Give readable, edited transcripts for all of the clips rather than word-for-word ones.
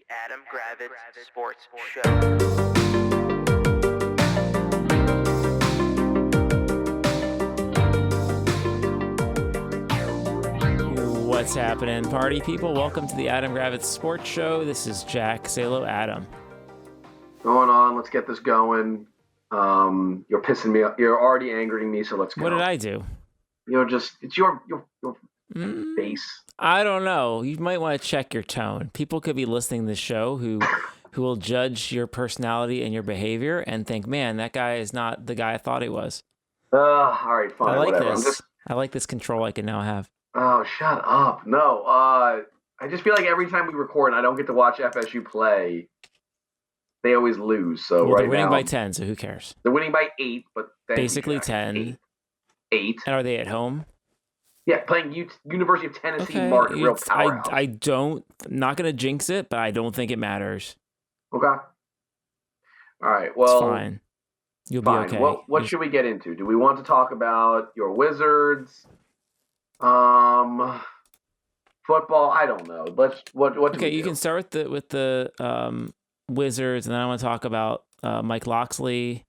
Adam Gravitz Sports Show. What's happening, party people? Welcome to the Adam Gravitz Sports Show. This is Jack. Say hello, Adam. Going on. Let's get this going. You're pissing me off. You're already angering me, so let's go. What did I do? It's your face. I don't know. You might want to check your tone. People could be listening to this show who will judge your personality and your behavior and think, man, that guy is not the guy I thought he was. All right, fine. I like whatever. this. I like this control I can now have. Oh, shut up. No, I just feel like every time we record and I don't get to watch FSU play, they always lose. So Well, right they're winning now, by 10, so who cares? they're winning by 8, but Basically 10. 8. And are they at home? Yeah, playing University of Tennessee, Okay. Martin, real powerhouse. I'm not going to jinx it, but I don't think it matters. Okay. All right. Well, It's fine. You'll be fine. okay. What should we get into? Do we want to talk about your Wizards? Football? I don't know. What do Okay, we you do? can start with the Wizards, and then I want to talk about Mike Locksley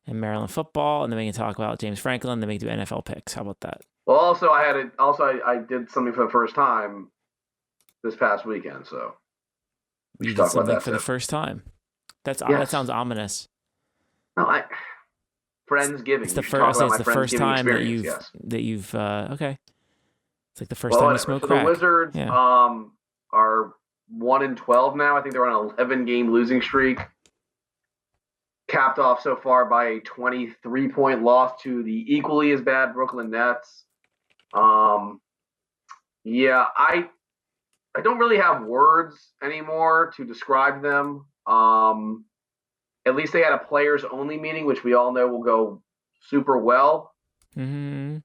and Maryland football, and then we can talk about James Franklin. Then we can do NFL picks. How about that? Well, also I did something for the first time this past weekend, so You should did talk about something that for the too. first time. That Yes. sounds ominous. No, Friendsgiving. It's the You should talk first. about It's my the first Friendsgiving time experience, yes. that you've. Okay. It's like the first Well, time you whatever. smoke So crack. the Wizards Yeah. are 1-12 now. I think they're on an 11-game losing streak. Capped off so far by a 23-point loss to the equally as bad Brooklyn Nets. Yeah, I don't really have words anymore to describe them. At least they had a players only meeting, which we all know will go super well. Mm-hmm.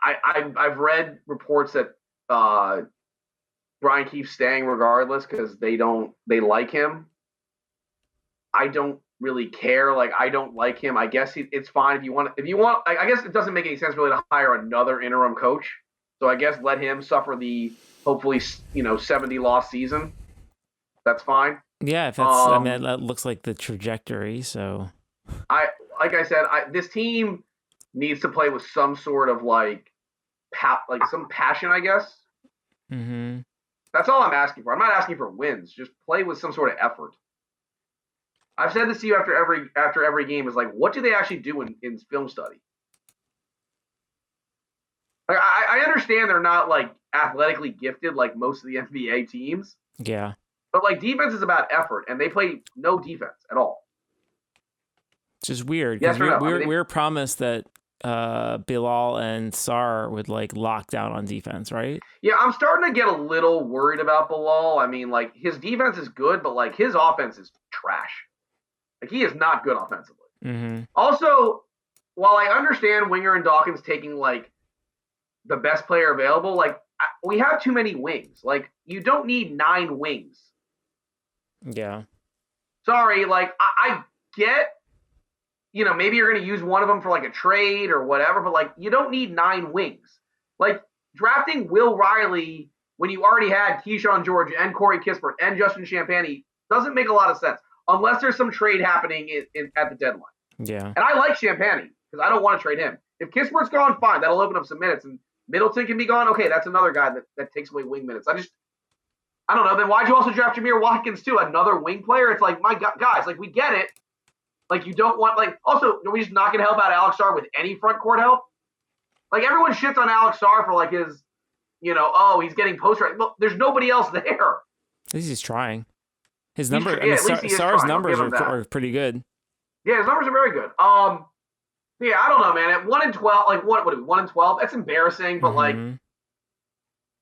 I've read reports that Brian Keefe's staying regardless because they like him. I don't really care. Like, I don't like him. I guess it's fine if you want. I guess it doesn't make any sense really to hire another interim coach. So I guess let him suffer the hopefully 70 loss season. That's fine. Yeah, if that's. I mean, that looks like the trajectory. So. This team needs to play with some sort of some passion, I guess. Mm-hmm. That's all I'm asking for. I'm not asking for wins. Just play with some sort of effort. I've said this to you after every game is like, what do they actually do in film study? Like, I understand they're not like athletically gifted like most of the NBA teams. Yeah. But like defense is about effort, and they play no defense at all. It's just weird Yes because or no? we were promised that Bilal and Sar would like lock down on defense, right? Yeah, I'm starting to get a little worried about Bilal. I mean, like, his defense is good, but like his offense is trash. Like, he is not good offensively. Mm-hmm. Also, while I understand Winger and Dawkins taking like the best player available, like we have too many wings. Like, you don't need 9 wings. Yeah. Sorry, like I get, maybe you're going to use one of them for like a trade or whatever, but like you don't need 9 wings. Like, drafting Will Riley when you already had Keyshawn George and Corey Kispert and Justin Champagnie doesn't make a lot of sense unless there's some trade happening at the deadline. Yeah. And I like Champagnie because I don't want to trade him. If Kispert's gone, fine, that'll open up some minutes, and Middleton can be gone. Okay, that's another guy that takes away wing minutes. I don't know. Then why'd you also draft Jameer Watkins too? Another wing player? It's like, my God, guys, like, we get it. Like, you don't want, like, also, are we just not going to help out Alex Sarr with any front court help? Like, everyone shits on Alex Sarr for, like, his, he's getting post right. Look, there's nobody else there. At least he's trying. His He's number, tr- yeah, at least he is Sarr's trying. I'll numbers give him that. are pretty good. Yeah, his numbers are very good. Yeah, I don't know, man. At 1-12, like, what are we, 1-12? That's embarrassing, but, like, Mhm.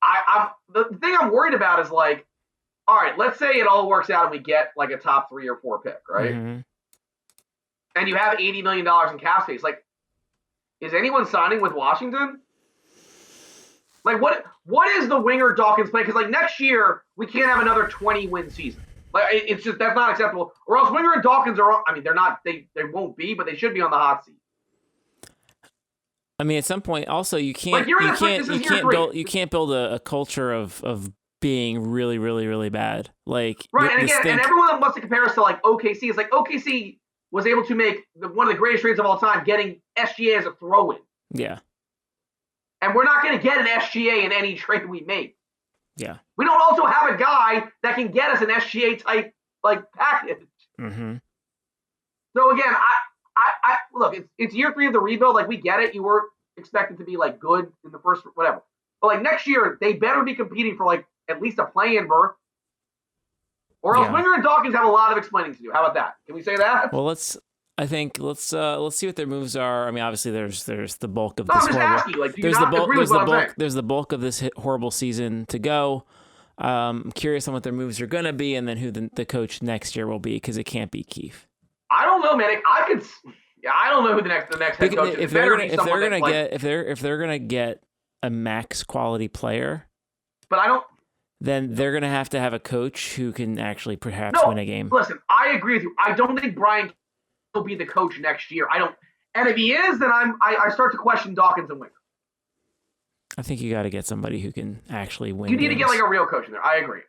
I'm the thing I'm worried about is, like, all right, let's say it all works out and we get, like, a top 3 or 4 pick, right? Mhm. And you have $80 million in cap space. Like, is anyone signing with Washington? Like, what is the Winger Dawkins play? Because, like, next year, we can't have another 20-win season. Like, it's just, that's not acceptable. Or else Winger and Dawkins are, I mean, they're not, they won't be, but they should be on the hot seat. I mean, at some point, also you can't Like, you're in this is year 3. build a culture of being really, really, really bad. Like right, and again, and everyone wants to compare us to like OKC. It's like OKC was able to make one of the greatest trades of all time, getting SGA as a throw-in. Yeah. And we're not going to get an SGA in any trade we make. Yeah. We don't also have a guy that can get us an SGA type like package. Mm-hmm. So again, I look, it's year 3 of the rebuild. Like, we get it. You weren't expected to be like good in the first, whatever. But like next year, they better be competing for like at least a play-in berth. Or else Winger and Dawkins have a lot of explaining to do. How about that? Can we say that? Well, let's see what their moves are. I mean, obviously there's the bulk of no, this I'm just horrible. asking, like, do you not agree with what I'm saying? There's the bulk of this horrible season to go. I'm curious on what their moves are going to be, and then who the coach next year will be, because it can't be Keefe. I don't know, man. I don't know who the next head coach is. If they're gonna get a max quality player, but I don't. Then they're gonna have to have a coach who can actually perhaps win a game. Listen, I agree with you. I don't think Brian will be the coach next year. I don't. And if he is, then I start to question Dawkins and Winger. I think you got to get somebody who can actually win. You need to get like a real coach in there. I agree.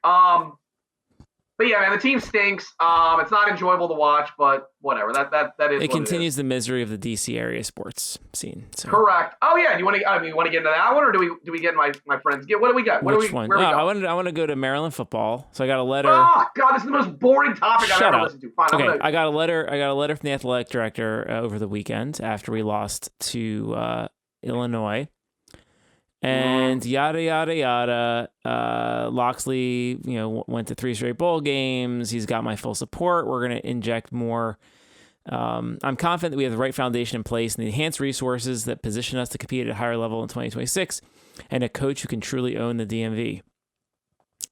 But yeah, man, the team stinks. It's not enjoyable to watch, but whatever. That is. It continues the misery of the DC area sports scene. So. Correct. Oh yeah. Do you want to? You want to get into that one, or do we get my friends? What do we got? Which one? Where I want to go to Maryland football. So I got a letter. Oh God, this is the most boring topic I've ever listened to. Fine. Okay, I got a letter from the athletic director over the weekend after we lost to Illinois. And yada yada yada. Locksley, went to 3 straight bowl games. He's got my full support. We're gonna inject more. I'm confident that we have the right foundation in place and the enhanced resources that position us to compete at a higher level in 2026, and a coach who can truly own the DMV.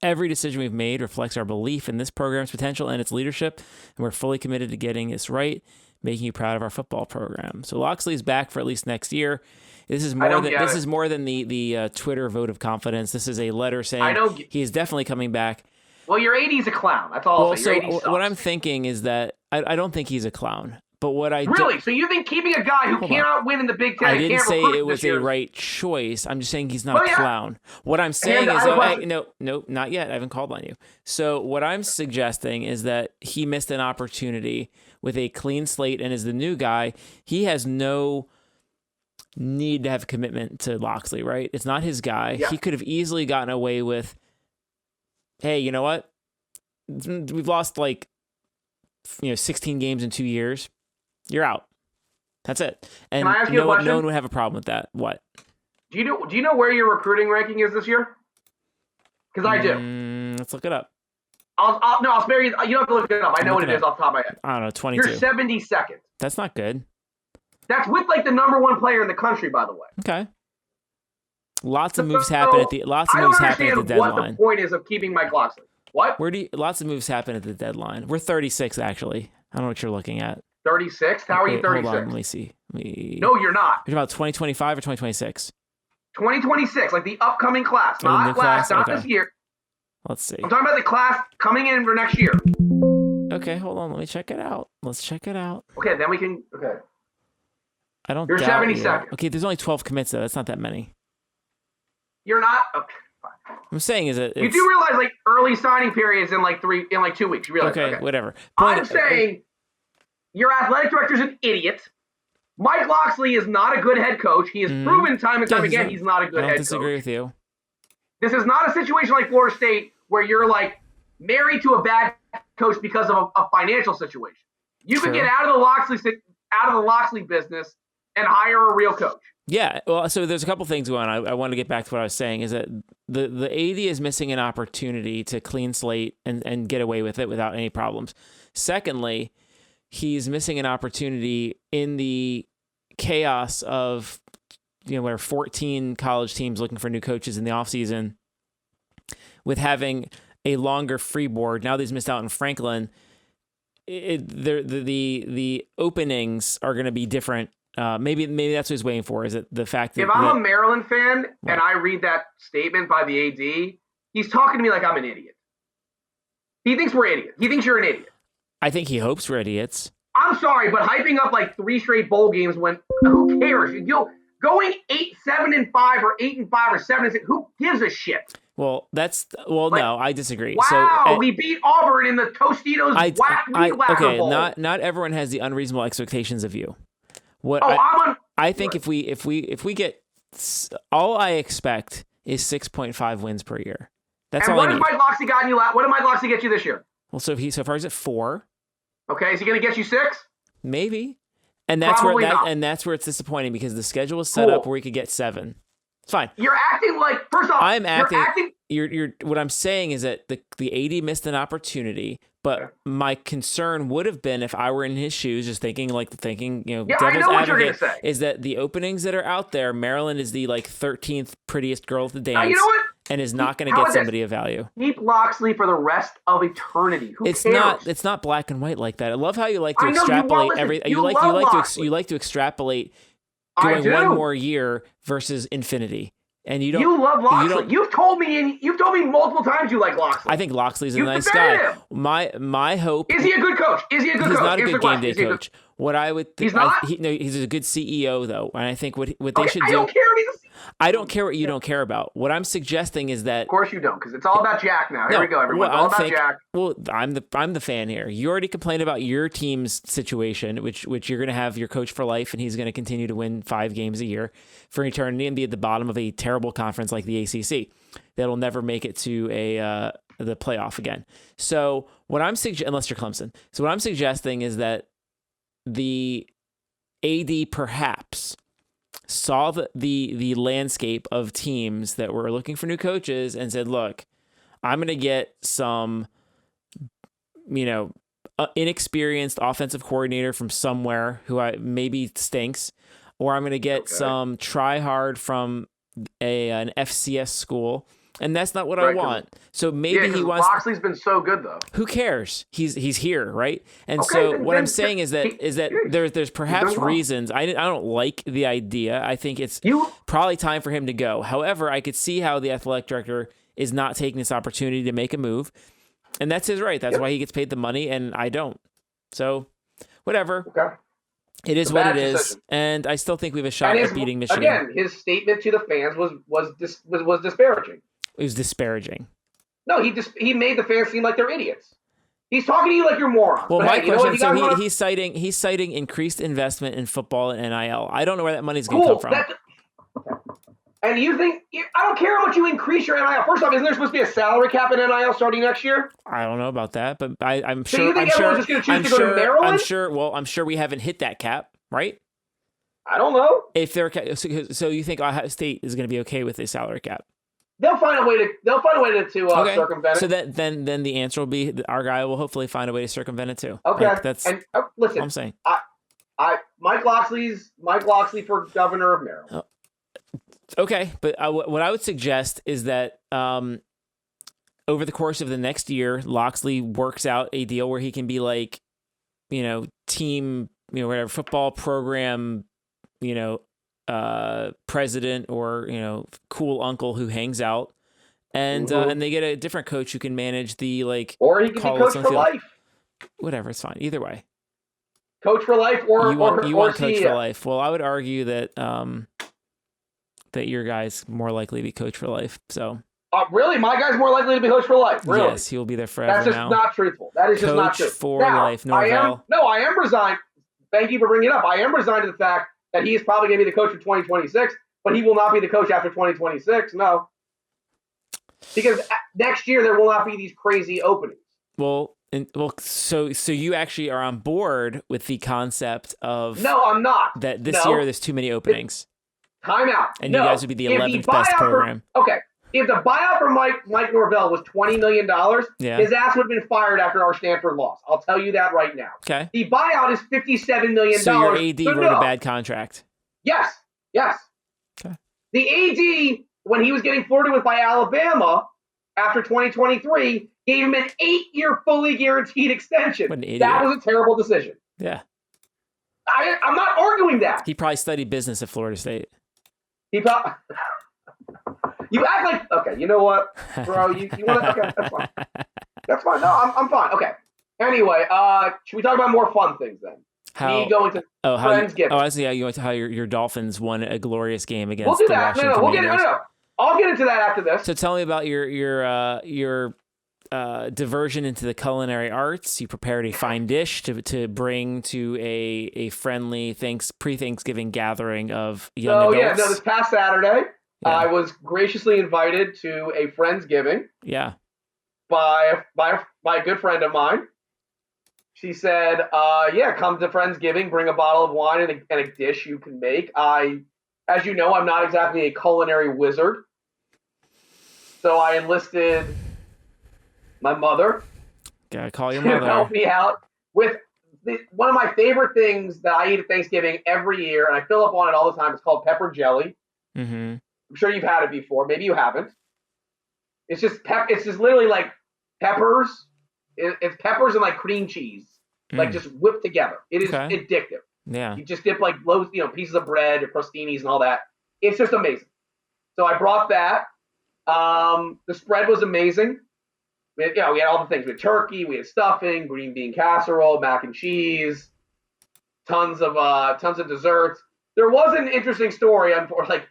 Every decision we've made reflects our belief in this program's potential and its leadership, and we're fully committed to getting this right, making you proud of our football program. So Locksley's back for at least next year. This is more than the Twitter vote of confidence. This is a letter saying he's definitely coming back. Well, your AD's a clown. That's all I'll say. What I'm thinking is that I don't think he's a clown. But what I really? So you think keeping a guy who cannot win in the Big Ten? I didn't say it was a right choice. I'm just saying he's not a clown. What I'm saying is, no, not yet. I haven't called on you. So what I'm suggesting is that he missed an opportunity with a clean slate, and as the new guy, he has no need to have a commitment to Locksley, right? It's not his guy. Yeah. He could have easily gotten away with, hey, you know what? We've lost 16 games in 2 years. You're out. That's it. And can I ask you a question? No one would have a problem with that. What? Do you know where your recruiting ranking is this year? Because I do. Let's look it up. I'll spare you. You don't have to look it up. I know what it is off the top of my head. I don't know, 22. You're 72nd. That's not good. That's with the number 1 player in the country, by the way. Okay. Lots of moves happen at the deadline. I don't understand what the point is of keeping Mike Locksley. What? Lots of moves happen at the deadline. We're 36, actually. I don't know what you're looking at. 36? How are you 36? Hold on, let me see. No, you're not. You're talking about 2025 or 2026? 2026, like the upcoming class, not last, not this year. Let's see. I'm talking about the class coming in for next year. Okay, hold on. Let me check it out. Let's check it out. Okay, then we can. Okay. I don't. You're 72nd. Okay, there's only 12 commits though. That's not that many. You're not. Okay, fine. I'm saying is that you do realize early signing periods in 2 weeks. You realize? Okay, whatever. I'm saying your athletic director's an idiot. Mike Locksley is not a good head coach. He has proven time and time again he's not a good head coach. I don't disagree with you. This is not a situation like Florida State where you're married to a bad coach because of a financial situation. You can get out of the Locksley business and hire a real coach. Yeah, well, so there's a couple things going on. I want to get back to what I was saying, is that the AD is missing an opportunity to clean slate and get away with it without any problems. Secondly, he's missing an opportunity in the chaos of, where 14 college teams looking for new coaches in the offseason, with having a longer free board. Now that he's missed out in Franklin, the openings are going to be different. Maybe that's what he's waiting for. Is it the fact that if I'm a Maryland fan and I read that statement by the AD, he's talking to me like I'm an idiot. He thinks we're idiots. He thinks you're an idiot. I think he hopes we're idiots. I'm sorry, but hyping up 3 straight bowl games when who cares? Going 8-7-5 or 8-5 or 7-6, who gives a shit? Well, no, I disagree. Wow, we beat Auburn in the Tostitos okay, Bowl. not everyone has the unreasonable expectations of you. I think if we get, all I expect is 6.5 wins per year. That's all I need. And what has Mike Locksley gotten you? What did Mike Locksley get you this year? Well, so far he's at 4. Okay, is he going to get you 6? Maybe. And that's where it's disappointing because the schedule is set up where we could get 7. It's fine. You're acting like, first off, you're what I'm saying is that the AD missed an opportunity, but my concern would have been if I were in his shoes, just thinking, devil's advocate, is that the openings that are out there, Maryland is the 13th prettiest girl at the dance. You know what? And is not going to get somebody of value. Keep Locksley for the rest of eternity. Who cares? It's not black and white like that. I love how you like to extrapolate everything. You like to extrapolate going one more year versus infinity. And you don't. You love Locksley. You've told me multiple times you like Locksley. I think Locksley's a nice guy. My hope is he a good coach? He's not a good game day coach. What I would he's not. He's a good CEO though, and I think what they should do. I don't care if he's I don't care what you don't care about. What I'm suggesting is that. Of course you don't, because it's all about Jack now. Here we go, everyone. It's all about Jack. Well, I'm the fan here. You already complained about your team's situation, which you're going to have your coach for life, and he's going to continue to win 5 games a year for eternity and be at the bottom of a terrible conference like the ACC that'll never make it to the playoff again. So what I'm unless you're Clemson. So what I'm suggesting is that the AD perhaps saw the landscape of teams that were looking for new coaches and said, look, I'm going to get some, inexperienced offensive coordinator from somewhere who maybe stinks, or I'm going to get some try hard from an FCS school. And that's not what I want. So maybe he wants. Locksley's been so good though. Who cares? He's here, right? And so what I'm saying is that there's perhaps reasons. I don't like the idea. I think it's probably time for him to go. However, I could see how the athletic director is not taking this opportunity to make a move, and that's his right. That's why he gets paid the money, and I don't. So whatever. Okay. It is what it is, and I still think we have a shot at beating Michigan. Again, his statement to the fans was disparaging. It was disparaging. No, he made the fans seem like they're idiots. He's talking to you like you're morons. Well, my question, so he's citing increased investment in football and NIL. I don't know where that money's going to come from. And you think I don't care how much you increase your NIL. First off, isn't there supposed to be a salary cap in NIL starting next year? I don't know about that, but I'm so sure. You think everyone's just going to choose to go to Maryland? I'm sure we haven't hit that cap, right? I don't know. If they're so you think Ohio State is going to be okay with a salary cap? They'll find a way to circumvent it. So then the answer will be our guy will hopefully find a way to circumvent it too. Okay, that's listen. I'm saying. Mike Locksley for governor of Maryland. Okay, but what I would suggest is that over the course of the next year, Locksley works out a deal where he can be like, team, whatever football program, president or cool uncle who hangs out, and they get a different coach who can manage the or he can be coach for life. Whatever, it's fine either way. Coach for life, or you want coach CEO. For life. Well, I would argue that that your guy's more likely to be coach for life. So really, my guy's more likely to be coach for life. Really? Yes, he will be there forever. That's just now. Not truthful. That is coach just not true. For life. I am resigned. Thank you for bringing it up. I am resigned to the fact that he is probably going to be the coach for 2026, but he will not be the coach after 2026. No. Because next year there will not be these crazy openings. So you actually are on board with the concept of no, I'm not. That this year there's too many openings. Time out. And you guys would be the 11th best program. If the buyout for Mike Norvell was $20 million, his ass would have been fired after our Stanford loss. I'll tell you that right now. Okay. The buyout is $57 million. So your AD wrote a bad contract. Yes. Okay. The AD, when he was getting flirted with by Alabama after 2023, gave him an 8-year fully guaranteed extension. What an idiot. That was a terrible decision. Yeah. I'm not arguing that. He probably studied business at Florida State. You act like, okay, you know what, bro, you want to, okay, that's fine. That's fine. No, I'm fine. Okay. Anyway, should we talk about more fun things then? Me going to Friendsgiving. I see how you went to how your Dolphins won a glorious game against We'll do the that. Washington Commanders. I'll get into that after this. So tell me about your diversion into the culinary arts. You prepared a fine dish to bring to a friendly pre-Thanksgiving gathing of young adults. This past Saturday, Yeah. I was graciously invited to a Friendsgiving Yeah. by a good friend of mine. She said, come to Friendsgiving, bring a bottle of wine and a dish you can make. As you know, I'm not exactly a culinary wizard. So I enlisted my mother. Gotta call your to mother. help me out with one of my favorite things that I eat at Thanksgiving every year, and I fill up on it all the time. It's called pepper jelly. Mm-hmm. I'm sure you've had it before. Maybe you haven't. It's just It's just literally like peppers. It's peppers and like cream cheese, like just whipped together. It is addictive. Yeah. You just dip like loaves, pieces of bread or crostinis and all that. It's just amazing. So I brought that. The spread was amazing. We had all the things. We had turkey, we had stuffing, green bean casserole, mac and cheese, tons of desserts. There was an interesting story. Like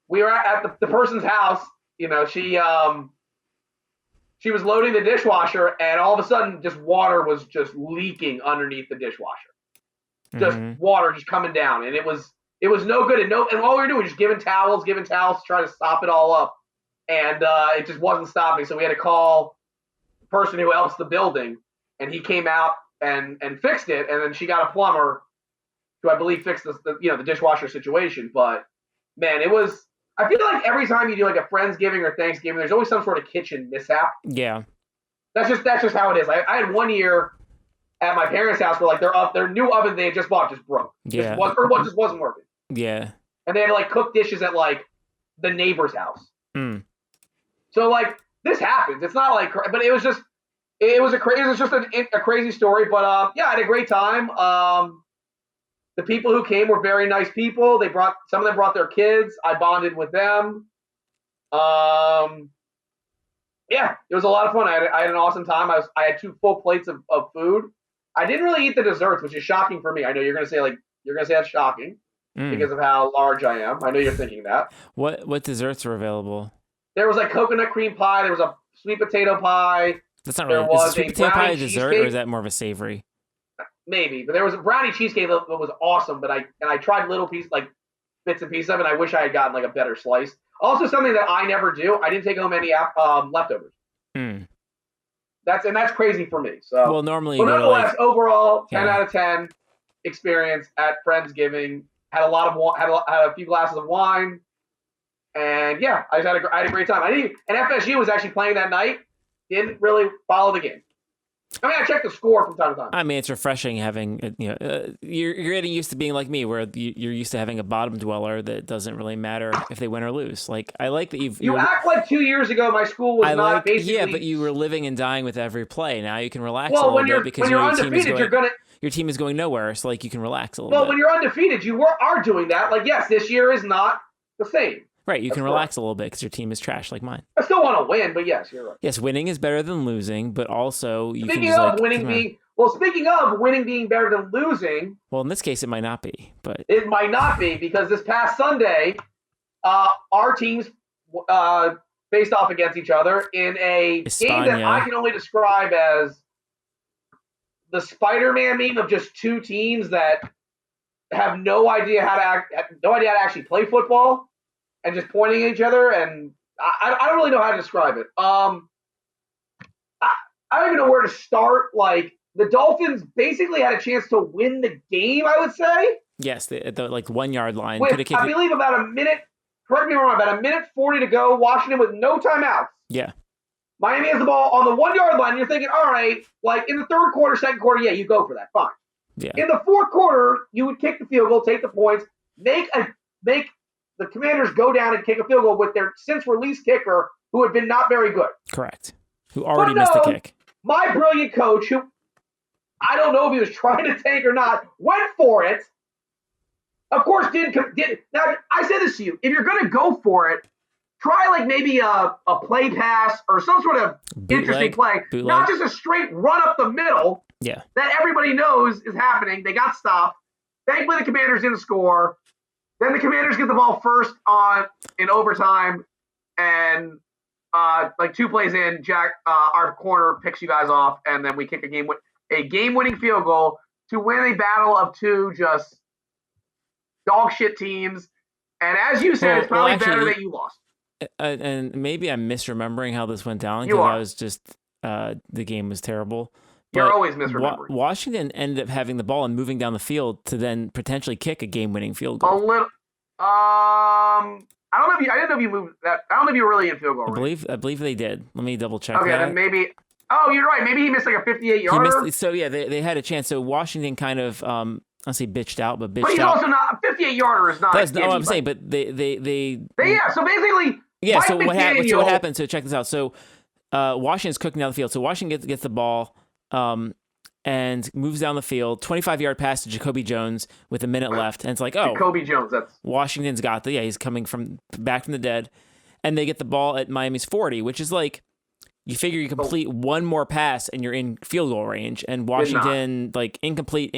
we were at the person's house. She was loading the dishwasher, and all of a sudden, just water was just leaking underneath the dishwasher. Just water just coming down, and it was no good. And all we were doing was just giving towels to try to stop it all up, and it just wasn't stopping. So we had to call the person who helps the building, and he came out and fixed it. And then she got a plumber who I believe fixed the dishwasher situation. But man, it was. I feel like every time you do like a Friendsgiving or Thanksgiving, there's always some sort of kitchen mishap. Yeah. That's just how it is. I had one year at my parents' house where like their new oven they had just bought just broke. Yeah. Just wasn't working. Yeah. And they had to like cook dishes at like the neighbor's house. Mm. So like this happens. It's not like, but it was just a crazy story. But I had a great time. The people who came were very nice people. Some of them brought their kids. I bonded with them. It was a lot of fun. I had an awesome time. I had 2 full plates of food. I didn't really eat the desserts, which is shocking for me. I know you're gonna say that's shocking because of how large I am. I know you're thinking that. What desserts were available? There was like coconut cream pie. There was a sweet potato pie. That's not really. Is sweet potato pie a dessert, or is that more of a savory? Maybe, but there was a brownie cheesecake that was awesome. But I tried little pieces, like bits and pieces of it. And I wish I had gotten like a better slice. Also, something that I never do. I didn't take home any leftovers. That's crazy for me. So well, normally, nonetheless, overall, 10 out of 10 experience at Friendsgiving. Had a few glasses of wine, and I just had a great time. And FSU was actually playing that night. Didn't really follow the game. I mean, I check the score from time to time. I mean, it's refreshing having, you're getting used to being like me, where you're used to having a bottom dweller that doesn't really matter if they win or lose. Like, I like that you act like 2 years ago my school was not basically. Yeah, but you were living and dying with every play. Now you can relax a little little bit because your team is going. Your team is going nowhere, so like you can relax a little bit. Well, when you're undefeated, you are doing that. Like, yes, this year is not the same. Right, you can relax a little bit because your team is trash like mine. I still want to win, but yes, you're right. Yes, winning is better than losing, but also you speaking can just of winning being better than losing. Well, in this case, it might not be, but it might not be because this past Sunday, our teams faced off against each other in a game that I can only describe as the Spider-Man meme of just 2 teams that have no idea how to actually play football. And just pointing at each other, and I don't really know how to describe it. I don't even know where to start. Like, the Dolphins basically had a chance to win the game, I would say. Yes, at the 1 yard line. With, I believe about a minute, correct me if I'm wrong, about a minute 40 to go, Washington with no timeouts. Yeah. Miami has the ball on the 1 yard line, and you're thinking, all right, like in the third quarter, second quarter, you go for that, fine. Yeah. In the fourth quarter, you would kick the field goal, take the points, make the Commanders go down and kick a field goal with their since-released kicker, who had been not very good. Correct. Who already missed the kick. My brilliant coach, who I don't know if he was trying to tank or not, went for it. Of course, did. Now, I said this to you. If you're going to go for it, try like maybe a play pass or some sort of interesting play. Not just a straight run up the middle that everybody knows is happening. They got stopped. Thankfully, the Commanders didn't score. Then the Commanders get the ball first in overtime, and like 2 plays in, Jack, our corner picks you guys off, and then we kick a game-winning field goal to win a battle of 2 just dog shit teams. And as you said, it's probably better that you lost. And maybe I'm misremembering how this went down You because are. I was just the game was terrible. You're But always misremembering. Washington ended up having the ball and moving down the field to then potentially kick a game-winning field A goal. little. I don't know if you. I didn't know if you moved that. I don't know if you were really in field goal range. I believe they did. Let me double check. Okay, that. then maybe. Oh, you're right. Maybe he missed like a 58-yarder. So yeah, they had a chance. So Washington kind of I'll say bitched out, but But he's also not a 58-yarder is not. That's a not gimme, what I'm saying. But they yeah. So basically. yeah. Mike So what happened? McDaniel- What happened? So check this out. So Washington's cooking down the field. So Washington gets the ball. And moves down the field, 25-yard pass to Jacoby Jones with a minute left, and it's like, oh, Jacoby Jones. That's Washington's got he's coming back from the dead, and they get the ball at Miami's 40, which is like, you figure you complete one more pass and you're in field goal range, and Washington like incomplete,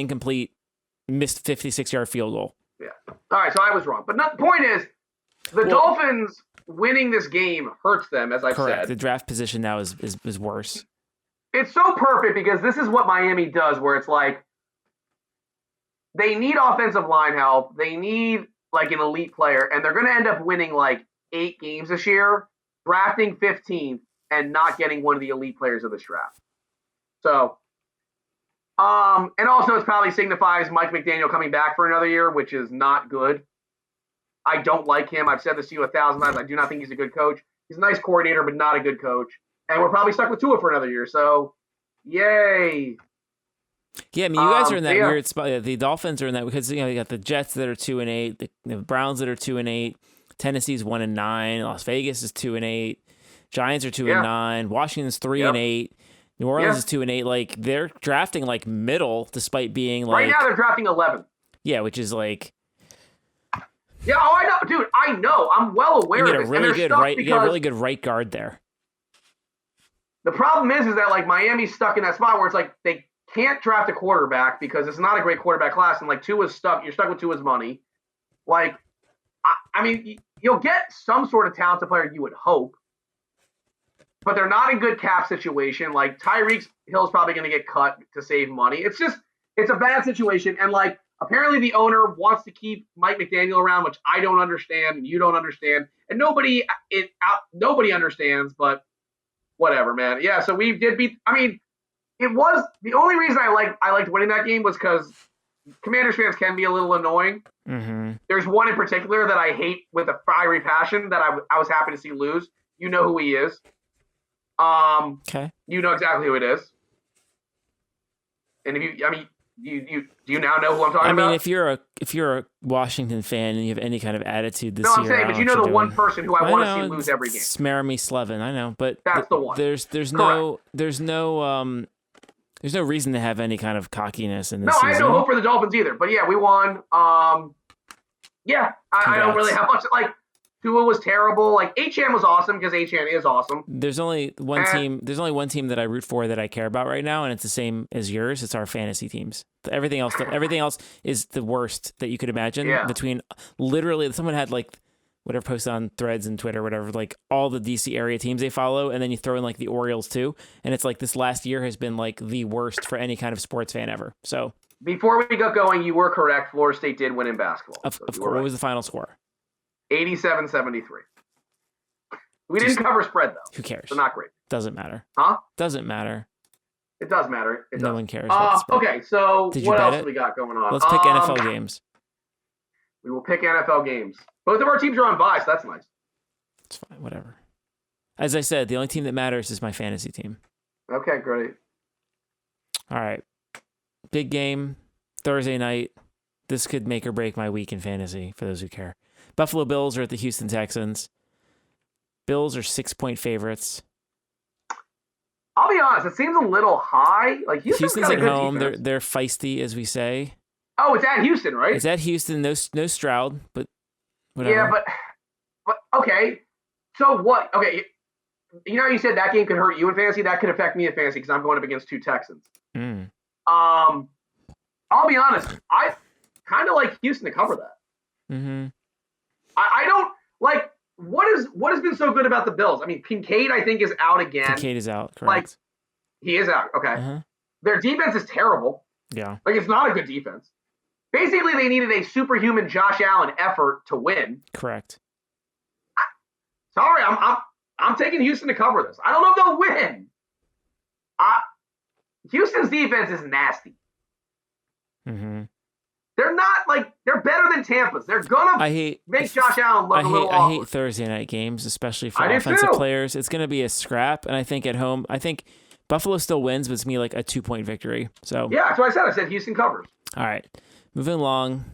missed 56-yard field goal. yeah. All right, so I was wrong, but the point is, the Dolphins winning this game hurts them, as I've Correct. said. The draft position now is worse. It's so perfect because this is what Miami does, where it's like they need offensive line help, they need like an elite player, and they're going to end up winning like 8 games this year, drafting 15th, and not getting one of the elite players of this draft. So, and also it probably signifies Mike McDaniel coming back for another year, which is not good. I don't like him. I've said this to you 1,000 times. I do not think he's a good coach. He's a nice coordinator, but not a good coach. And we're probably stuck with Tua for another year. So, yay. Yeah, I mean, you guys are in that weird spot. The Dolphins are in that because you got the Jets that are 2-8, the Browns that are 2-8, Tennessee's 1-9, Las Vegas is 2-8, Giants are 2-9, Washington's 3-8, New Orleans is 2-8. Like they're drafting like middle, despite being like right now they're drafting 11. Yeah, which is like. Yeah, I know, dude. I know. I'm well aware You of get it. a really good right. You get a really good right guard there. The problem is that like Miami's stuck in that spot where it's like they can't draft a quarterback because it's not a great quarterback class, and like Tua's stuck. You're stuck with Tua's money. Like, I mean, you'll get some sort of talented player, you would hope, but they're not in good cap situation. Like Tyreek Hill's probably going to get cut to save money. It's a bad situation, and like apparently the owner wants to keep Mike McDaniel around, which I don't understand, and you don't understand, and nobody understands, but. Whatever, man. Yeah, so we did beat. I mean, it was the only reason I liked winning that game was because Commanders fans can be a little annoying. Mm-hmm. There's one in particular that I hate with a fiery passion that I was happy to see lose. You know who he is. Okay. You know exactly who it is. And if do you now know who I'm talking about? I mean, if you're a Washington fan and you have any kind of attitude this no, year, I'm saying, but you know the one person who I want to see lose every game. Smaramy Slevin, I know, but that's the one. There's no reason to have any kind of cockiness in this season. I have no hope for the Dolphins either. But yeah, we won. Yeah, I don't really have much. Like Tua was terrible. Like Achane was awesome because Achane is awesome. There's only one team. There's only one team that I root for that I care about right now, and it's the same as yours. It's our fantasy teams. Everything else is the worst that you could imagine. Yeah. Between literally, someone had like whatever posted on Threads and Twitter, whatever, like all the DC area teams they follow, and then you throw in like the Orioles too, and it's like this last year has been like the worst for any kind of sports fan ever. So before we got going, you were correct. Florida State did win in basketball. Of course, right. What was the final score? 87-73. We didn't cover spread, though. Who cares? So not great. Doesn't matter. Huh? Doesn't matter. It does matter. No one cares. Okay, so Did you what bet else it? have we got going on? Let's pick NFL games. We will pick NFL games. Both of our teams are on bye, so that's nice. It's fine. Whatever. As I said, the only team that matters is my fantasy team. Okay, great. All right. Big game. Thursday night. This could make or break my week in fantasy, for those who care. Buffalo Bills are at the Houston Texans. Bills are 6-point favorites. I'll be honest, it seems a little high. Like Houston's got a at good home. defense. They're feisty, as we say. Oh, it's at Houston, right? It's at Houston. No Stroud, but whatever. Yeah, but okay. So what? Okay, you know how you said that game could hurt you in fantasy? That could affect me in fantasy because I'm going up against 2 Texans. Mm. I'll be honest. I kind of like Houston to cover that. Mm-hmm. I don't like what has been so good about the Bills. I mean, Kincaid I think is out again. Kincaid is out, correct? Like he is out. Okay, their defense is terrible. Yeah, like it's not a good defense. Basically, they needed a superhuman Josh Allen effort to win. correct. Sorry, I'm taking Houston to cover this. I don't know if they'll win. Houston's defense is nasty. Mm-hmm. They're not they're better than Tampa's. They're gonna make Josh Allen look a little awkward. I hate Thursday night games, especially for offensive players. It's gonna be a scrap, and I think at home, I think Buffalo still wins, but it's me like a 2-point victory. So yeah, that's what I said. I said Houston covers. All right, moving along.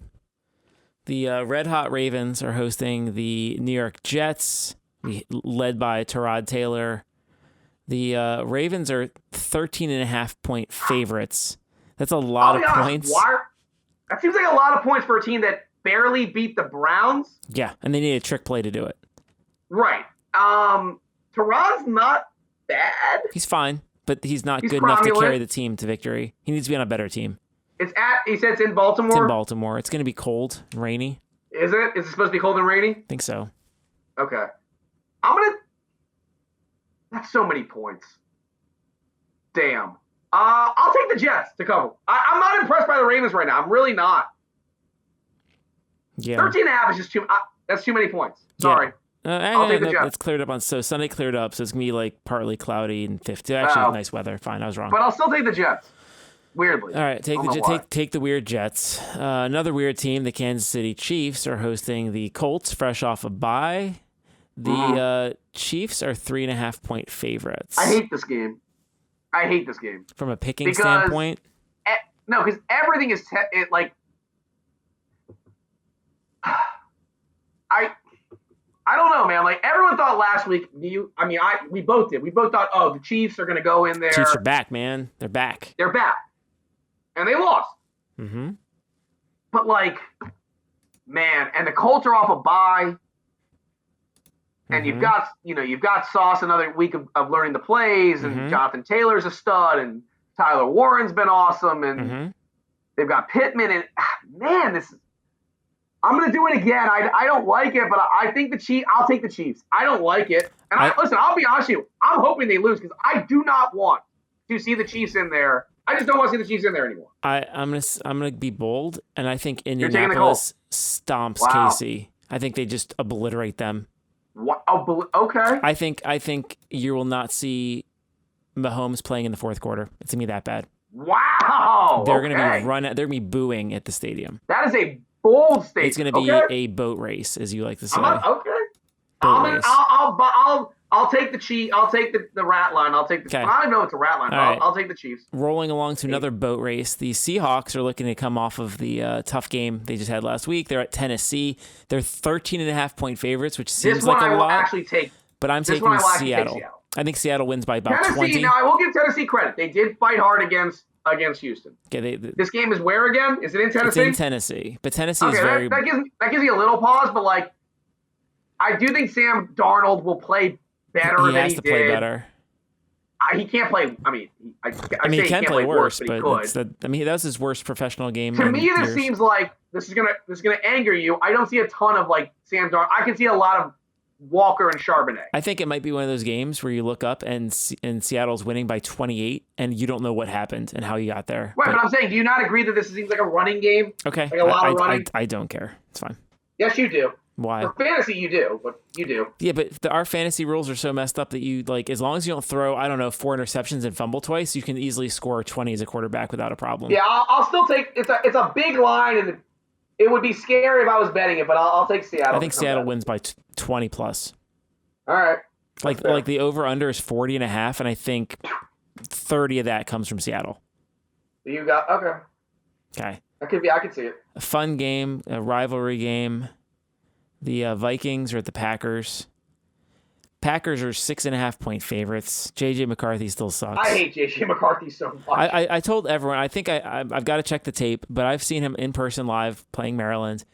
The Red Hot Ravens are hosting the New York Jets, led by Tyrod Taylor. The Ravens are 13.5-point favorites. That's a lot of points. That seems like a lot of points for a team that barely beat the Browns. Yeah, and they need a trick play to do it. Right. Tyrod's not bad. He's fine, but he's not good enough to carry the team to victory. He needs to be on a better team. He said it's in Baltimore? It's in Baltimore. It's going to be cold and rainy. Is it? Is it supposed to be cold and rainy? I think so. Okay. That's so many points. Damn. I'll take the Jets to cover. I'm not impressed by the Ravens right now. I'm really not. Yeah. 13.5 is just that's too many points. Sorry. Yeah. I'll take the Jets. It's cleared up so Sunday cleared up, so it's going to be like partly cloudy and 50. Actually, nice weather. Fine, I was wrong. But I'll still take the Jets. Weirdly. All right, take the weird Jets. Another weird team, the Kansas City Chiefs, are hosting the Colts, fresh off a bye. The Chiefs are 3.5-point favorites. I hate this game. From a picking standpoint? No, because everything is I don't know, man. Like everyone thought last week. We both did. We both thought, oh, the Chiefs are going to go in there. Chiefs are back, man. They're back. And they lost. Mm-hmm. But man, and the Colts are off a bye. And you've got Sauce another week of learning the plays, and Jonathan Taylor's a stud, and Tyler Warren's been awesome, and they've got Pittman, and man, I'm gonna do it again. I don't like it, but I think I'll take the Chiefs. I don't like it, and listen, I'll be honest with you. I'm hoping they lose because I do not want to see the Chiefs in there. I just don't want to see the Chiefs in there anymore. I'm gonna be bold, and I think Indianapolis stomps KC. I think they just obliterate them. What? Oh, okay. I think you will not see Mahomes playing in the fourth quarter. It's gonna be that bad. Wow. They're gonna be They're gonna be booing at the stadium. That is a bold statement. It's gonna be a boat race, as you like to say. Okay. I'll take the Chiefs. I'll take the rat line. I'll take the. Okay. I don't know it's a rat line. I'll take the Chiefs. Rolling along to another boat race. The Seahawks are looking to come off of the tough game they just had last week. They're at Tennessee. They're 13.5-point favorites, which seems like a lot. Actually take. But I'm taking Seattle. I think Seattle wins by about 20. Now I will give Tennessee credit. They did fight hard against Houston. Okay, this game is where again? Is it in Tennessee? It's in Tennessee, but Tennessee is very. That gives me a little pause, but I do think Sam Darnold will play better than he did. He has to play better. He can't play. He can play worse, but that was his worst professional game. To me, this seems like this is gonna anger you. I don't see a ton of Sam Darnold. I can see a lot of Walker and Charbonnet. I think it might be one of those games where you look up and Seattle's winning by 28, and you don't know what happened and how you got there. Right, but I'm saying, do you not agree that this seems like a running game? Okay, like a lot of running. I don't care. It's fine. Yes, you do. Why? For fantasy, you do, but you do. Yeah, but our fantasy rules are so messed up that you as long as you don't throw 4 interceptions and fumble twice, you can easily score 20 as a quarterback without a problem. Yeah, I'll still take it's a big line, and it would be scary if I was betting it, but I'll take Seattle. I think Seattle wins by 20 plus. All right. Like the over under is 40.5, and I think 30 of that comes from Seattle. You got okay. That could be. I could see it. A fun game, a rivalry game. The Vikings are at the Packers. Packers are 6.5-point favorites. JJ McCarthy still sucks. I hate JJ McCarthy so much. I told everyone. I think I've got to check the tape, but I've seen him in person live playing Maryland,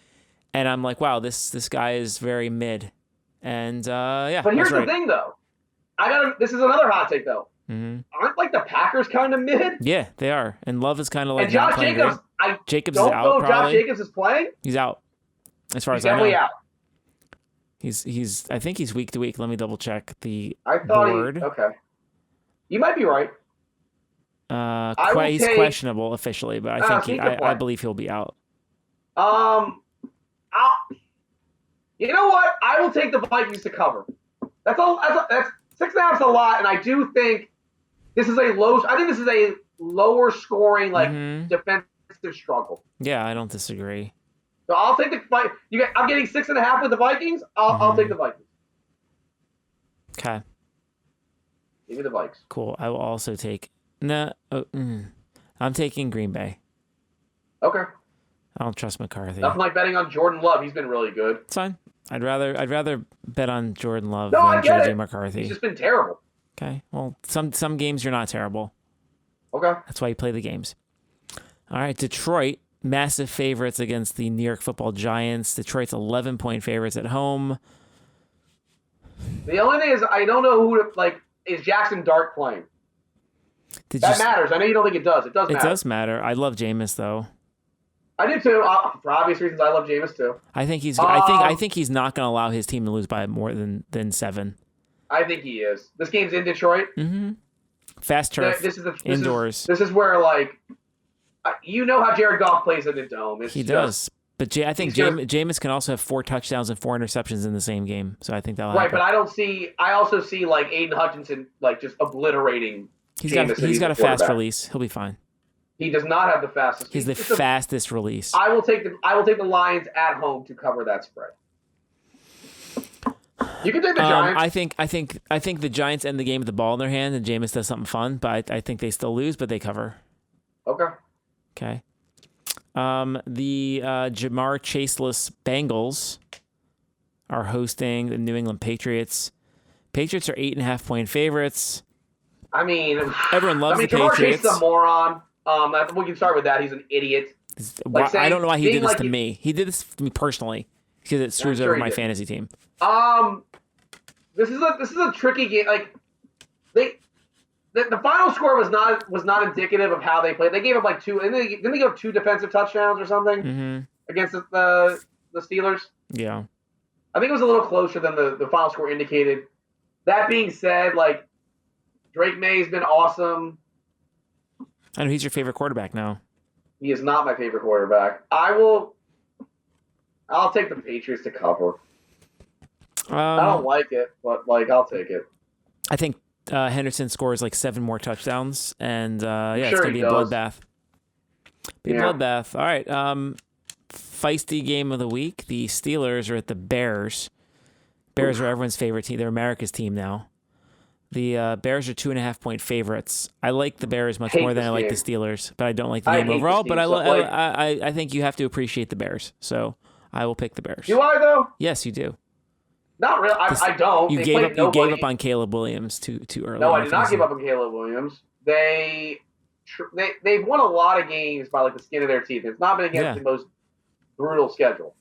and I'm like, wow, this guy is very mid. And yeah. But here's the thing, though. This is another hot take, though. Mm-hmm. Aren't the Packers kind of mid? Yeah, they are. And Love is kind of and Josh Jacobs. Jacobs is out. Josh Jacobs is playing. He's out. as far He's as I know. definitely out. He's I think he's week to week. Let me double check the I thought board. okay. You might be right. He's questionable officially, but I think I believe he'll be out. You know what? I will take the Vikings to cover. That's 6.5 is a lot, and I do think this is a low. I think this is a lower scoring defensive struggle. Yeah, I don't disagree. So I'll take the fight. I'm getting 6.5 with the Vikings. I'll take the Vikings. Okay. Give me the Vikes. Cool. I will also take. I'm taking Green Bay. Okay. I don't trust McCarthy. Nothing like betting on Jordan Love. He's been really good. It's fine. I'd rather bet on Jordan Love than JJ McCarthy. He's just been terrible. Okay. Well, some games you're not terrible. Okay. That's why you play the games. All right, Detroit, massive favorites against the New York Football Giants. Detroit's 11-point favorites at home. The only thing is, I don't know who is Jackson Dart playing. That matters. I know you don't think it does. It does matter. It does matter. I love Jameis though. I do too. For obvious reasons, I love Jameis too. I think he's. I think he's not going to allow his team to lose by more than 7. I think he is. This game's in Detroit. Mm-hmm. Fast turf. Indoors. This is where you know how Jared Goff plays in the dome. He does. But I think Jameis can also have 4 touchdowns and 4 interceptions in the same game. So I think that'll happen. But I also see Aiden Hutchinson just obliterating. He's got a fast release. He'll be fine. He does not have the fastest. He's the fastest release. I will take the Lions at home to cover that spread. You can take the Giants. I think the Giants end the game with the ball in their hand and Jameis does something fun, but I think they still lose, but they cover. Okay. Okay. The Jamar Chaseless Bengals are hosting the New England Patriots. Patriots are 8.5-point favorites. I mean, everyone loves the Patriots. Jamar Chase is a moron. We can start with that. He's an idiot. I don't know why he did this to me. He did this to me personally because it screws over my fantasy team. This is a tricky game. The final score was not indicative of how they played. They gave up 2. Didn't they give up 2 defensive touchdowns or something against the Steelers? Yeah. I think it was a little closer than the final score indicated. That being said, Drake May's been awesome. I know he's your favorite quarterback now. He is not my favorite quarterback. I'll take the Patriots to cover. I don't like it, but I'll take it. I think Henderson scores 7 more touchdowns, and it's gonna be a bloodbath. Bloodbath. All right. Feisty game of the week. The Steelers are at the Bears. Bears are everyone's favorite team. They're America's team now. The Bears are 2.5-point favorites. I like the Bears much more than I like the Steelers, but I don't like the game overall. But I think you have to appreciate the Bears, so I will pick the Bears. Do I though? Yes, you do. Not really. I don't. You gave up on Caleb Williams too early. No, I did not give up on Caleb Williams. They've won a lot of games by the skin of their teeth. It's not been against the most brutal schedule.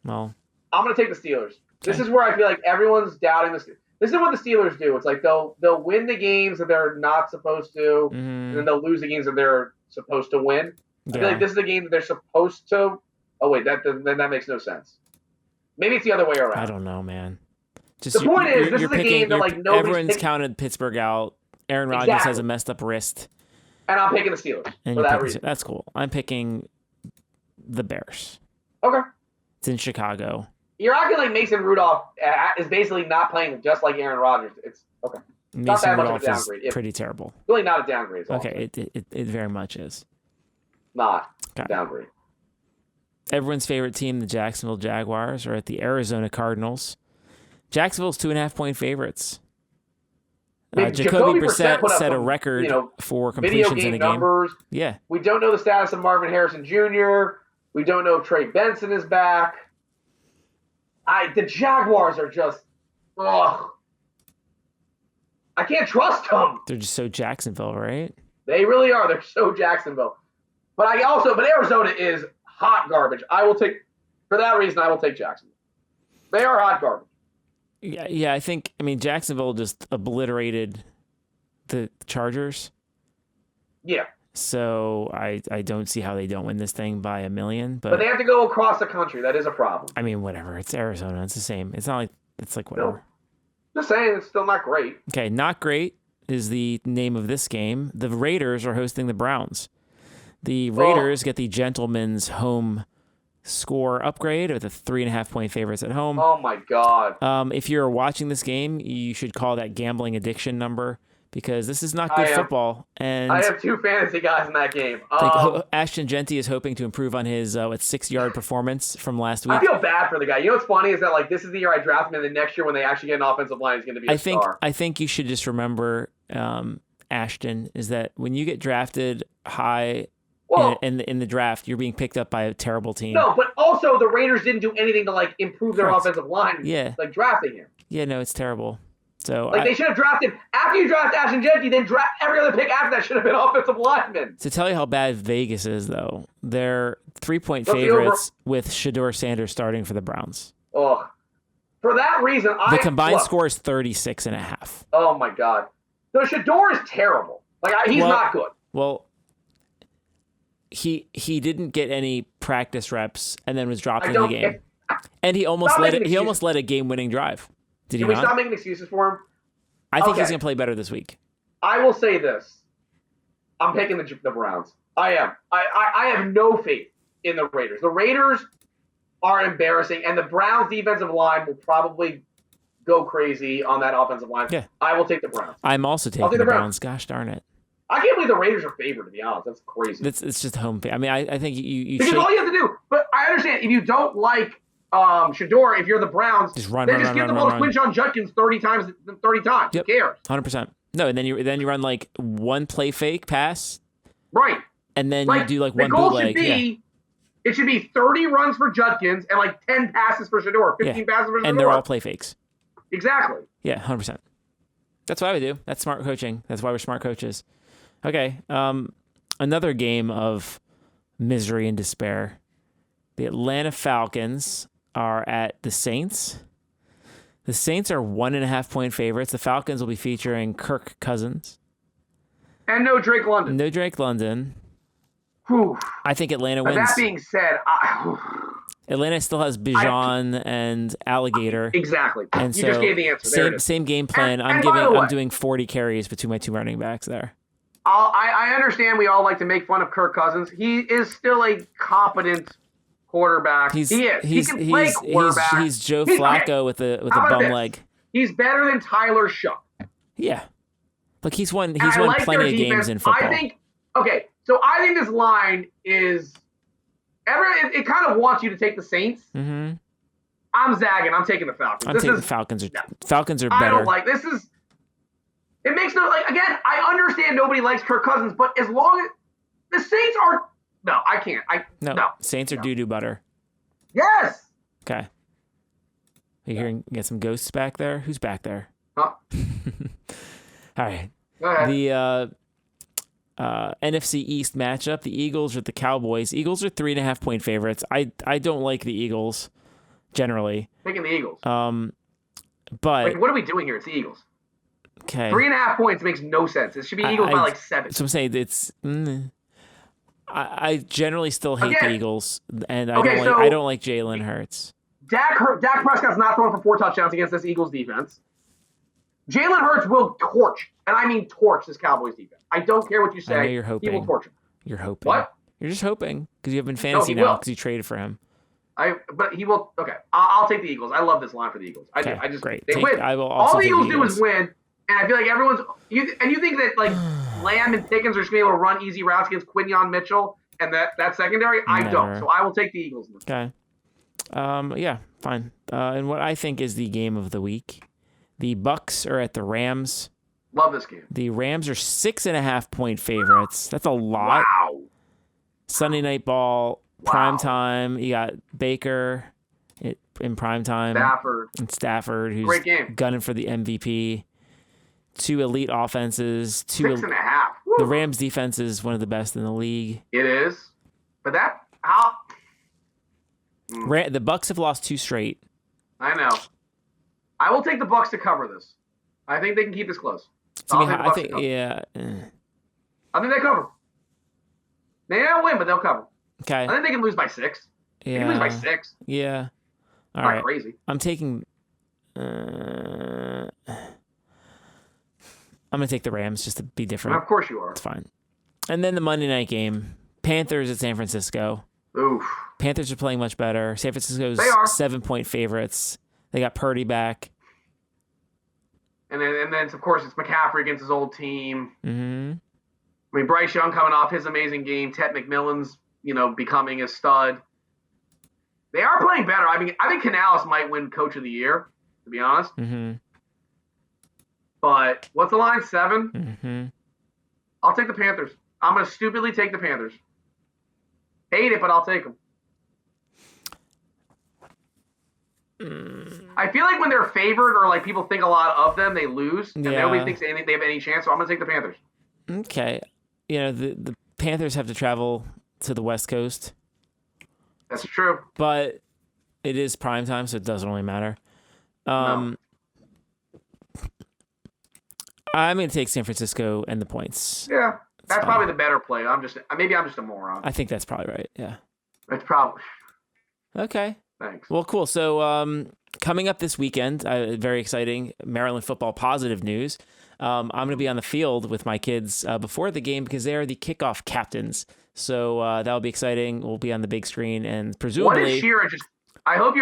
Well, I'm going to take the Steelers. Okay. This is where I feel like everyone's doubting this. This is what the Steelers do. It's they'll win the games that they're not supposed to, and then they'll lose the games that they're supposed to win. I feel like this is a game that they're supposed to. Oh wait, that makes no sense. Maybe it's the other way around. I don't know, man. The point is, this is a game that everyone's counted Pittsburgh out. Aaron Rodgers has a messed up wrist, and I'm picking the Steelers for that reason. That's cool. I'm picking the Bears. Okay. It's in Chicago. You're acting like Mason Rudolph is basically not playing just like Aaron Rodgers. It's okay. Mason Rudolph is pretty terrible. Really not a downgrade. Okay, it very much is. Not a downgrade. Everyone's favorite team, the Jacksonville Jaguars, are at the Arizona Cardinals. Jacksonville's 2.5-point favorites. Jacoby Brissett set a record for completions in a game. Numbers. Yeah. We don't know the status of Marvin Harrison Jr. We don't know if Trey Benson is back. The Jaguars are just, ugh. I can't trust them. They're just so Jacksonville, right? They really are. They're so Jacksonville. But Arizona is hot garbage. For that reason, I will take Jacksonville. They are hot garbage. Yeah. I think Jacksonville just obliterated the Chargers. Yeah. So I don't see how they don't win this thing by a million. But they have to go across the country. That is a problem. I mean, whatever. It's Arizona. It's the same. It's not like it's like whatever. No. Just saying, it's still not great. Okay, not great is the name of this game. The Raiders are hosting the Browns. The Raiders get the gentleman's home score upgrade with a 3.5-point favorites at home. Oh my God. If you're watching this game, you should call that gambling addiction number because this is not good football. And I have 2 fantasy guys in that game. Ashton Genty is hoping to improve on his 6-yard performance from last week. I feel bad for the guy. You know what's funny is that like this is the year I draft him, and the next year when they actually get an offensive line, he's going to be a star. I think you should just remember, Ashton, is that when you get drafted high in the draft, you're being picked up by a terrible team. No, but also the Raiders didn't do anything to like improve their offensive line. Yeah, like drafting him. Yeah, no, it's terrible. So they should have drafted after you draft Ashton Genty, then draft every other pick after that should have been offensive linemen. To tell you how bad Vegas is, though, they're 3-point favorites with Shedeur Sanders starting for the Browns. Oh, for that reason, the combined score is 36.5. Oh my God, no, Shedeur is terrible. Like he's not good. Well, he didn't get any practice reps and then was dropped in the game, and he almost led a game-winning drive. Did he not? Can we stop making excuses for him? I think he's going to play better this week. I will say this. I'm picking the Browns. I am. I have no faith in the Raiders. The Raiders are embarrassing, and the Browns' defensive line will probably go crazy on that offensive line. Yeah. I will take the Browns. I'm also taking the Browns. Gosh darn it. I can't believe the Raiders are favored, to be honest. That's crazy. It's just home. I mean, I think you because all you have to do, but I understand, if you don't like Shedeur, if you're the Browns, just give the ball to Quinshon Judkins 30 times. Yep. Who cares? 100%. No, and then you run like one play fake pass. Right. And then you do like one bootleg. It should be 30 runs for Judkins and like 10 passes for Shedeur, 15 passes for Shedeur. And they're all play fakes. Exactly. Yeah, 100%. That's what I would do. That's smart coaching. That's why we're smart coaches. Okay. Another game of misery and despair. The Atlanta Falcons are at the Saints. The Saints are 1.5-point favorites. The Falcons will be featuring Kirk Cousins. And no Drake London. No Drake London. Whew. I think Atlanta wins. That being said, Atlanta still has Bijan and Alligator. Exactly. And you just gave the answer. Same game plan. I'm doing 40 carries between my 2 running backs there. I understand we all like to make fun of Kirk Cousins. He is still a competent quarterback. He can play quarterback. He's Joe Flacco with a bum leg. He's better than Tyler Shuck. Yeah. Like he's won plenty of games in football. I think this line is it kind of wants you to take the Saints. Mm-hmm. I'm zagging. I'm taking the Falcons. I'm taking the Falcons. Falcons are better. I don't like this. It makes no again. I understand nobody likes Kirk Cousins, but as long as the Saints are I can't. No. Saints are doo-doo butter. Yes. Okay. Are you hearing? Get some ghosts back there. Who's back there? Huh? All right. Go ahead. The NFC East matchup: the Eagles or the Cowboys. Eagles are 3.5-point favorites. I don't like the Eagles generally. Picking the Eagles. But what are we doing here? It's the Eagles. Okay. 3.5 points makes no sense. It should be Eagles by like 7. So I'm saying it's. I generally still hate the Eagles, and I don't like Jalen Hurts. Dak Prescott's not throwing for 4 touchdowns against this Eagles defense. Jalen Hurts will torch, and I mean torch, this Cowboys defense. I don't care what you say. I know you're hoping. He will torch him. You're hoping. What? You're just hoping because you have been fantasy now because you traded for him. But he will. Okay, I'll take the Eagles. I love this line for the Eagles. I just great. They win. I will also all the Eagles the do is win, and I feel like everyone's. You think that like Lamb and Pickens are just gonna be able to run easy routes against Quinyon Mitchell and that secondary? I don't. So I will take the Eagles. Okay. Yeah, fine. And what I think is the game of the week, the Bucks are at the Rams. Love this game. The Rams are 6.5-point favorites. That's a lot. Wow. Sunday night ball, prime time. You got Baker in prime time. Stafford, who's great game. Gunning for the MVP. 2 elite offenses. 6.5. The Rams defense is one of the best in the league. It is, but the Bucks have lost 2 straight. I know. I will take the Bucks to cover this. I think they can keep this close. I think they cover. They don't win, but they'll cover. Okay. I think they can lose by 6. They can lose by 6. Yeah. All Not right. crazy. I'm taking. I'm gonna take the Rams just to be different. Of course you are. It's fine. And then the Monday night game, Panthers at San Francisco. Oof. Panthers are playing much better. San Francisco's They are. 7-point favorites. They got Purdy back. And then of course it's McCaffrey against his old team. Mm-hmm. I mean, Bryce Young coming off his amazing game. Ted McMillan's, becoming a stud. They are playing better. I mean, I think Canales might win Coach of the Year, to be honest. Mm-hmm. But what's the line? 7? Mm-hmm. I'll take the Panthers. I'm going to stupidly take the Panthers. Hate it, but I'll take them. I feel like when they're favored or like people think a lot of them, they lose. And nobody thinks they have any chance, so I'm going to take the Panthers. Okay. The Panthers have to travel to the West Coast. That's true. But it is prime time, so it doesn't really matter. No. I'm going to take San Francisco and the points. Yeah, that's fine. probably the better play. Maybe I'm just a moron. I think that's probably right. Yeah. It's probably. Okay. Thanks. Well, cool. So coming up this weekend, very exciting Maryland football positive news. I'm going to be on the field with my kids before the game because they are the kickoff captains. So that'll be exciting. We'll be on the big screen and presumably. What if Shira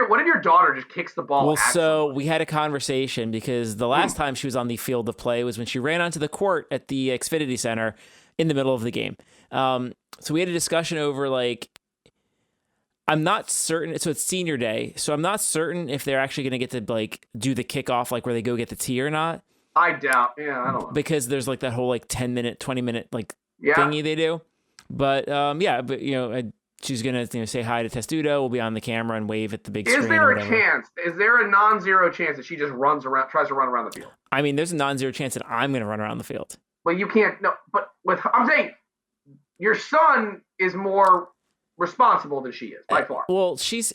what if your daughter just kicks the ball? Well, so we had a conversation because the last time she was on the field of play was when she ran onto the court at the Xfinity Center in the middle of the game. So we had a discussion over I'm not certain. So it's senior day. So I'm not certain if they're actually going to get to do the kickoff, where they go get the tee or not. I doubt. Yeah, I don't know. Because there's that whole 10-minute, 20-minute Yeah. thingy they do. But she's gonna say hi to Testudo. We'll be on the camera and wave at the big screen. Is there a chance? Is there a non-zero chance that she just tries to run around the field? I mean, there's a non-zero chance that I'm gonna run around the field. Well, you can't. No, but I'm saying your son is more responsible than she is by far. Well, she's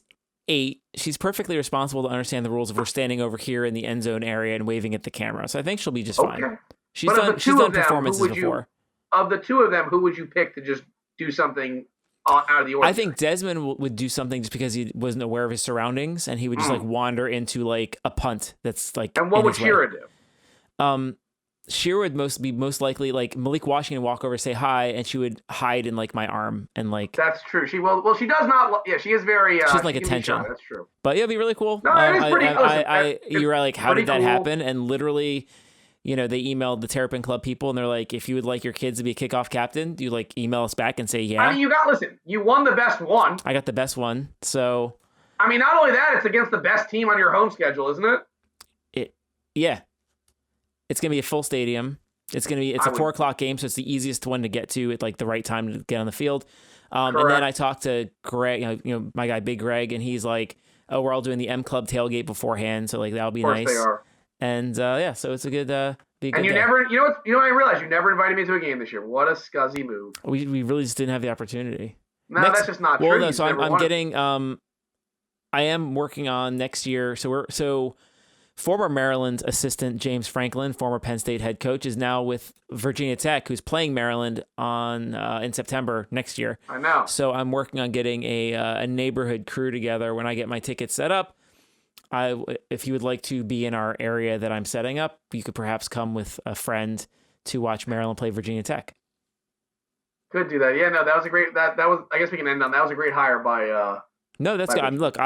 8. She's perfectly responsible to understand the rules if we're standing over here in the end zone area and waving at the camera. So I think she'll be just fine. She's done performances before. Of the two of them, who would you pick to just do something out of the ordinary? I think Desmond would do something just because he wasn't aware of his surroundings, and he would just wander into a punt that's And what would Shira do? Shira would most likely Malik Washington would walk over, say hi, and she would hide in my arm and That's true. She does not. Yeah, she is very. She's attention. That's true. But it'd be really cool. No, it is pretty. You were how did that cool. happen? And literally, they emailed the Terrapin Club people, and they're like, if you would like your kids to be a kickoff captain, do you email us back and say yeah? I mean, you won the best one. I got the best one, so. I mean, not only that, it's against the best team on your home schedule, isn't it? Yeah. It's gonna be a full stadium. It's a 4:00 game, so it's the easiest one to get to at the right time to get on the field. And then I talked to Greg, my guy Big Greg, and he's like, "Oh, we're all doing the M Club tailgate beforehand, so that'll be nice." Of course they are. And so it's a good. Be a good and you day. never, what I realized you never invited me to a game this year. What a scuzzy move. We really just didn't have the opportunity. No, that's just not true. Well, no, so I'm getting. I am working on next year. So former Maryland assistant James Franklin, former Penn State head coach, is now with Virginia Tech, who's playing Maryland in September next year. I know. So I'm working on getting a neighborhood crew together. When I get my tickets set up, if you would like to be in our area that I'm setting up, you could perhaps come with a friend to watch Maryland play Virginia Tech. Could do that. Yeah, no, that was a great. That was. I guess we can end on that. Was a great hire by. No, that's good. Look,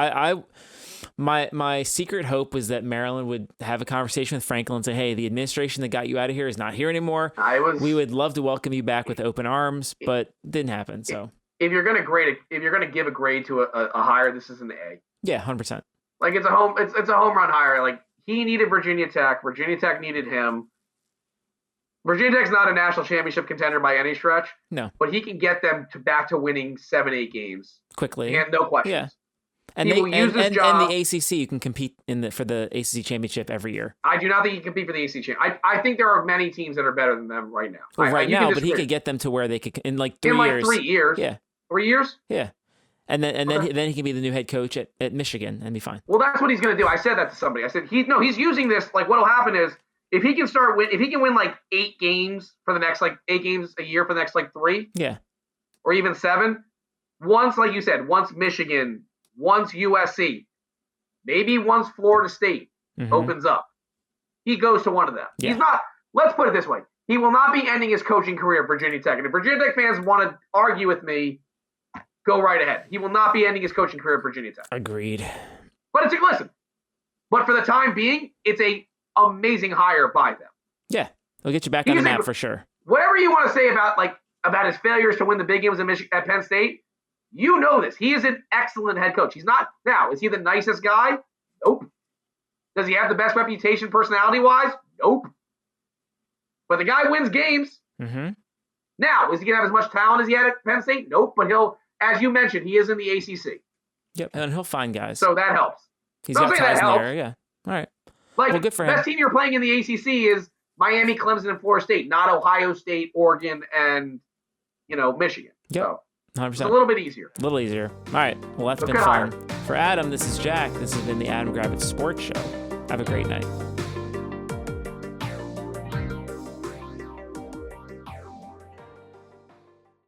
my secret hope was that Maryland would have a conversation with Franklin and say, "Hey, the administration that got you out of here is not here anymore. We would love to welcome you back with open arms," but it didn't happen. So if you're gonna give a grade to a hire, this is an A. Yeah, 100%. It's a home run hire. He needed Virginia Tech. Virginia Tech needed him. Virginia Tech's not a national championship contender by any stretch. No. But he can get them back to winning 7-8 games. Quickly. And no questions. Yeah. And the ACC, you can compete for the ACC championship every year. I do not think you can compete for the ACC championship. I think there are many teams that are better than them right now. Well, but he could get them to where they could in 3 years. 3 years. Yeah. 3 years? Yeah. And then he can be the new head coach at Michigan and be fine. Well, that's what he's going to do. I said that to somebody. I said he's using this. What'll happen is if he can win 8 games for the next 8 games a year for the next 3. Yeah. or even 7, once, like you said, once Michigan, once USC, maybe once Florida State opens up, he goes to one of them. Yeah. He's not, let's put it this way, he will not be ending his coaching career at Virginia Tech. And if Virginia Tech fans want to argue with me, go right ahead. He will not be ending his coaching career at Virginia Tech. Agreed. But listen, but for the time being, it's a amazing hire by them. Yeah, they'll get you back on the map for sure. Whatever you want to say about his failures to win the big games at Penn State, you know this. He is an excellent head coach. He's not now. Is he the nicest guy? Nope. Does he have the best reputation personality-wise? Nope. But the guy wins games. Now, is he going to have as much talent as he had at Penn State? Nope. But he'll, as you mentioned, he is in the ACC. Yep, and he'll find guys. So that helps. He's got ties in there, yeah. All right. Like, well, good for the him. best team you're playing in the ACC is Miami, Clemson, and Florida State, not Ohio State, Oregon, and, Michigan. Yep. So 100%. it's a little bit easier. A little easier. All right. Well, that's been fun. For Adam, this is Jack. This has been the Adam Gravitz Sports Show. Have a great night.